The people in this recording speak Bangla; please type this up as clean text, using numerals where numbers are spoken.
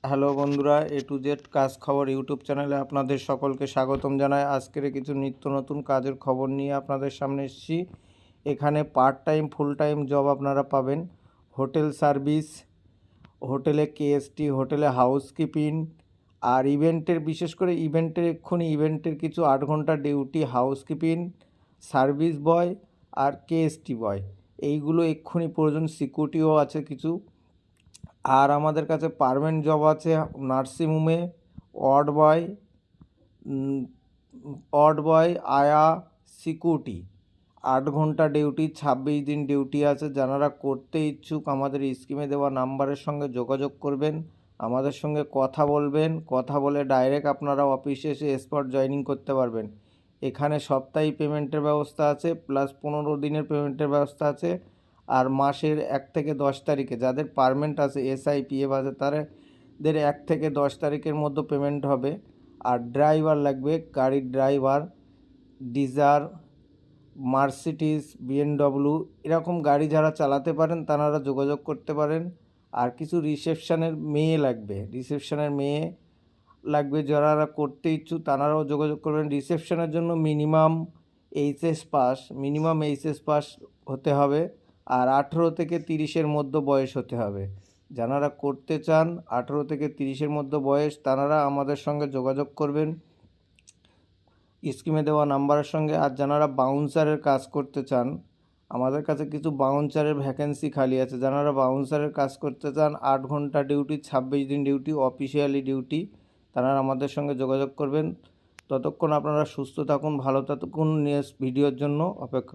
হ্যালো বন্ধুরা, এ টু জেড কাজ খবর ইউটিউব চ্যানেলে আপনাদের সকলকে স্বাগতম জানাই। আজকের কিছু নিত্য নতুন কাজের খবর নিয়ে আপনাদের সামনে এসেছি। এখানে part time full time job আপনারা পাবেন। হোটেল সার্ভিস, হোটেলে কেএসটি, হোটেলে হাউসকিপিং, আর ইভেন্টের, বিশেষ করে ইভেন্টের কিছু 8 ঘন্টা ডিউটি, হাউসকিপিং, সার্ভিস বয় আর কেএসটি বয়, এইগুলো এক্ষুনি প্রয়োজন। সিকিউরিটিও আছে কিছু। আর আমাদের কাছে পার্মানেন্ট জব আছে নার্সিংহোমে, ওয়ার্ড বয়, আয়া, সিকিউরিটি। 8 ঘন্টা ডিউটি, 26 দিন ডিউটি আছে। যারা করতে ইচ্ছুক আমাদের স্ক্রিনে দেওয়া নাম্বারের সঙ্গে যোগাযোগ করবেন, আমাদের সঙ্গে কথা বলবেন। কথা বলে ডাইরেক্ট আপনারা অফিসে এসে স্পট জয়েনিং করতে পারবেন। এখানে সপ্তাহে পেমেন্টের ব্যবস্থা আছে, প্লাস 15 দিনের পেমেন্টের ব্যবস্থা আছে। আর মাসের 1 থেকে 10 তারিখে যাদের পারমেন্ট আছে, SIPF আছে, তাদের 1 থেকে 10 তারিখের মধ্যে পেমেন্ট হবে। আর ড্রাইভার লাগবে, গাড়ির ড্রাইভার, ডিজার, মার্সিডিজ, BMW এরকম গাড়ি যারা চালাতে পারেন তারা যোগাযোগ করতে পারেন। আর কিছু রিসেপশনের মেয়ে লাগবে, যারা করতে ইচ্ছুক তারাও যোগাযোগ করবেন। রিসেপশনের জন্য মিনিমাম এইচএস পাস হতে হবে, আর 18 থেকে 30-এর মধ্যে বয়স হতে হবে। যারা করতে চান 18 থেকে 30-এর মধ্যে বয়স, তারা আমাদের সঙ্গে যোগাযোগ করবেন স্কিমে দেওয়া নাম্বারের সঙ্গে। আর যারা বাউন্সারের কাজ করতে চান, আমাদের কাছে কিছু বাউন্সারের ভ্যাকেন্সি খালি আছে। যারা বাউন্সারের কাজ করতে চান, 8 ঘন্টা ডিউটি, 26 দিন ডিউটি, অফিসিয়ালি ডিউটি, তারা আমাদের সঙ্গে যোগাযোগ করবেন। ততক্ষণ আপনারা সুস্থ থাকুন, ভালো থাকুন। নেক্সট ভিডিওর জন্য অপেক্ষা।